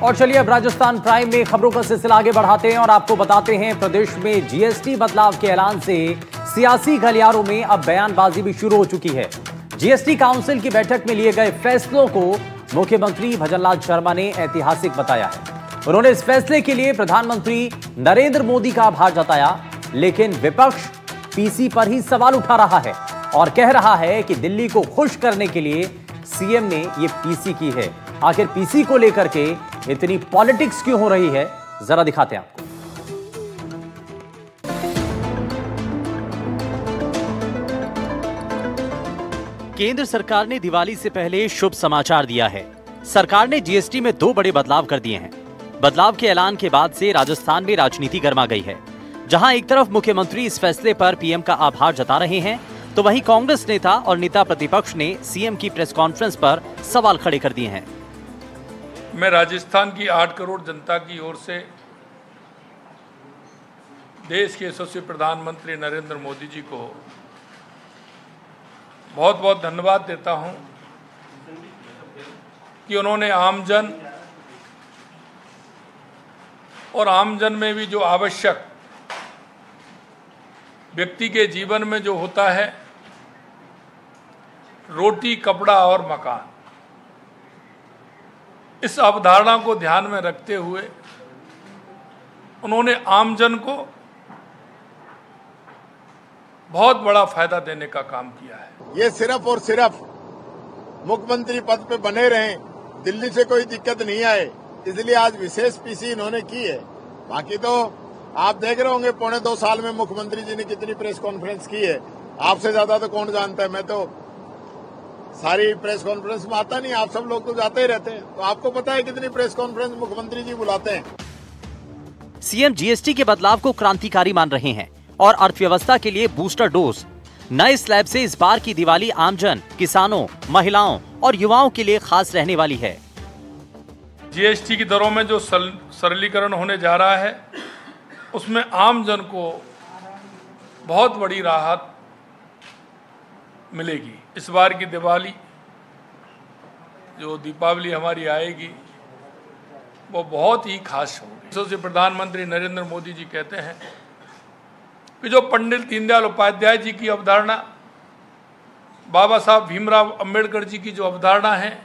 और चलिए अब राजस्थान प्राइम में खबरों का सिलसिला आगे बढ़ाते हैं और आपको बताते हैं प्रदेश में जीएसटी बदलाव के ऐलान से सियासी गलियारों में अब बयानबाजी भी शुरू हो चुकी है। जीएसटी काउंसिल की बैठक में लिए गए फैसलों को मुख्यमंत्री भजनलाल शर्मा ने ऐतिहासिक बताया है। उन्होंने इस फैसले के लिए प्रधानमंत्री नरेंद्र मोदी का आभार जताया, लेकिन विपक्ष पीसी पर ही सवाल उठा रहा है और कह रहा है कि दिल्ली को खुश करने के लिए सीएम ने ये पीसी की है। आखिर पीसी को लेकर के इतनी पॉलिटिक्स क्यों हो रही है, जरा दिखाते हैं आपको। केंद्र सरकार ने दिवाली से पहले शुभ समाचार दिया है। सरकार ने जीएसटी में 2 बड़े बदलाव कर दिए हैं। बदलाव के ऐलान के बाद से राजस्थान में राजनीति गर्मा गई है। जहां एक तरफ मुख्यमंत्री इस फैसले पर पीएम का आभार जता रहे हैं, तो वहीं कांग्रेस नेता और नेता प्रतिपक्ष ने सीएम की प्रेस कॉन्फ्रेंस पर सवाल खड़े कर दिए हैं। मैं राजस्थान की 8 करोड़ जनता की ओर से देश के यशस्वी प्रधानमंत्री नरेंद्र मोदी जी को बहुत बहुत धन्यवाद देता हूं कि उन्होंने आमजन और आमजन में भी जो आवश्यक व्यक्ति के जीवन में जो होता है, रोटी, कपड़ा और मकान, इस अवधारणा को ध्यान में रखते हुए उन्होंने आमजन को बहुत बड़ा फायदा देने का काम किया है। ये सिर्फ और सिर्फ मुख्यमंत्री पद पे बने रहें, दिल्ली से कोई दिक्कत नहीं आए, इसलिए आज विशेष पीसी इन्होंने की है। बाकी तो आप देख रहे होंगे 1.25 साल में मुख्यमंत्री जी ने कितनी प्रेस कॉन्फ्रेंस की है। आपसे ज्यादा तो कौन जानता है, मैं तो सारी प्रेस कॉन्फ्रेंस में आता नहीं, आप सब लोग तो जाते ही रहते हैं, तो आपको पता है कितनी प्रेस कॉन्फ्रेंस मुख्यमंत्री जी बुलाते हैं। सीएम जीएसटी के बदलाव को क्रांतिकारी मान रहे हैं और अर्थव्यवस्था के लिए बूस्टर डोज। नए स्लैब से इस बार की दिवाली आमजन, किसानों, महिलाओं और युवाओं के लिए खास रहने वाली है। जीएसटी की दरों में जो सरलीकरण होने जा रहा है, उसमें आमजन को बहुत बड़ी राहत मिलेगी। इस बार की दिवाली, जो दीपावली हमारी आएगी, वो बहुत ही खास होगी। सबसे प्रधानमंत्री नरेंद्र मोदी जी कहते हैं कि जो पंडित दीनदयाल उपाध्याय जी की अवधारणा, बाबा साहब भीमराव अंबेडकर जी की जो अवधारणा है,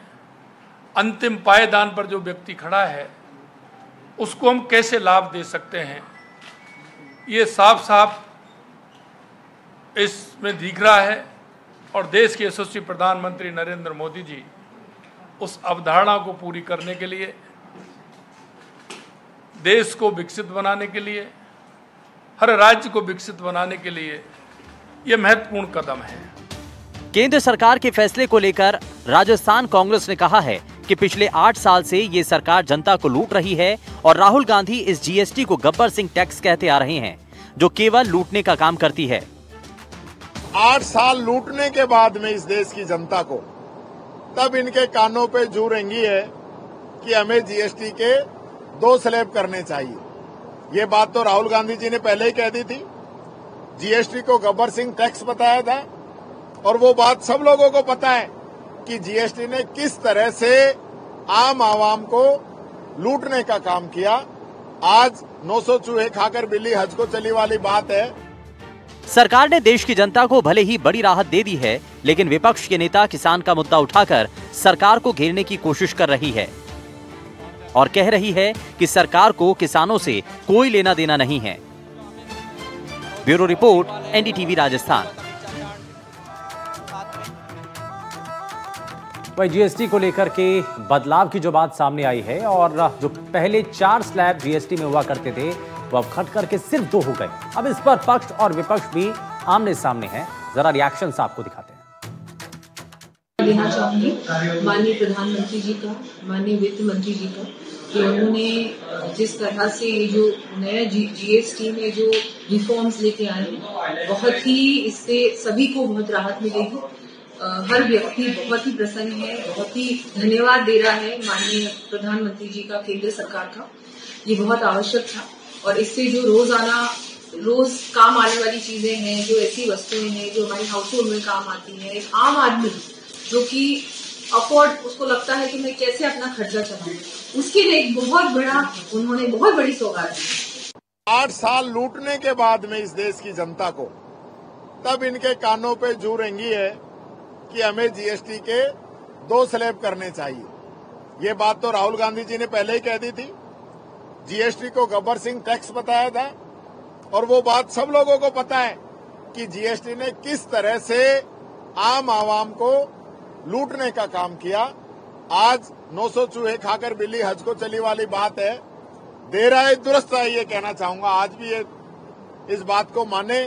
अंतिम पायदान पर जो व्यक्ति खड़ा है, उसको हम कैसे लाभ दे सकते हैं, ये साफ साफ इसमें दिख रहा है। और देश के यशस्वी प्रधानमंत्री नरेंद्र मोदी जी उस अवधारणा को पूरी करने के लिए, देश को विकसित बनाने के लिए, हर राज्य को विकसित बनाने के लिए यह महत्वपूर्ण कदम है। केंद्र सरकार के फैसले को लेकर राजस्थान कांग्रेस ने कहा है कि पिछले 8 साल से ये सरकार जनता को लूट रही है और राहुल गांधी इस जीएसटी को गब्बर सिंह टैक्स कहते आ रहे हैं, जो केवल लूटने का काम करती है। 8 साल लूटने के बाद में इस देश की जनता को, तब इनके कानों पे जू रेंगी है कि हमें जीएसटी के 2 स्लैब करने चाहिए। ये बात तो राहुल गांधी जी ने पहले ही कह दी थी, जीएसटी को गब्बर सिंह टैक्स बताया था, और वो बात सब लोगों को पता है कि जीएसटी ने किस तरह से आम आवाम को लूटने का काम किया। आज 900 चूहे खाकर बिल्ली हज को चली वाली बात है। सरकार ने देश की जनता को भले ही बड़ी राहत दे दी है, लेकिन विपक्ष के नेता किसान का मुद्दा उठाकर सरकार को घेरने की कोशिश कर रही है और कह रही है कि सरकार को किसानों से कोई लेना देना नहीं है। Bureau report, NDTV Rajasthan. वही जीएसटी को लेकर के बदलाव की जो बात सामने आई है, और जो पहले 4 स्लैब जीएसटी में हुआ करते थे, वो अब घट करके सिर्फ 2 हो गए। अब इस पर पक्ष और विपक्ष भी आमने सामने हैं। जरा रिएक्शंस आपको दिखाते हैं। लेना चाहूंगी माननीय प्रधानमंत्री जी का, माननीय वित्त मंत्री जी का, कि उन्होंने जिस तरह से ये जो नया जीएसटी में जो रिफॉर्म्स लेके आए हैं, बहुत ही इससे सभी को बहुत राहत मिलेगी। हर व्यक्ति बहुत ही प्रसन्न है, बहुत ही धन्यवाद दे रहा है माननीय प्रधानमंत्री जी का, केंद्र सरकार का। ये बहुत आवश्यक था और इससे जो रोज काम आने वाली चीजें हैं, जो ऐसी वस्तुएं हैं जो हमारे हाउस होल्ड में काम आती हैं, एक आम आदमी जो कि अफोर्ड उसको लगता है कि मैं कैसे अपना खर्चा चलाऊं, उसके लिए एक उन्होंने बहुत बड़ी सौगात दी। 8 साल लूटने के बाद में इस देश की जनता को तब इनके कानों पे जू रेंगी है कि हमें जीएसटी के 2 स्लैब करने चाहिए। ये बात तो राहुल गांधी जी ने पहले ही कह दी थी। जीएसटी को गब्बर सिंह टैक्स बताया था और वो बात सब लोगों को पता है कि जीएसटी ने किस तरह से आम आवाम को लूटने का काम किया। आज 900 चूहे खाकर बिल्ली हज को चली वाली बात है। देर आए दुरुस्त है, ये कहना चाहूंगा। आज भी ये इस बात को माने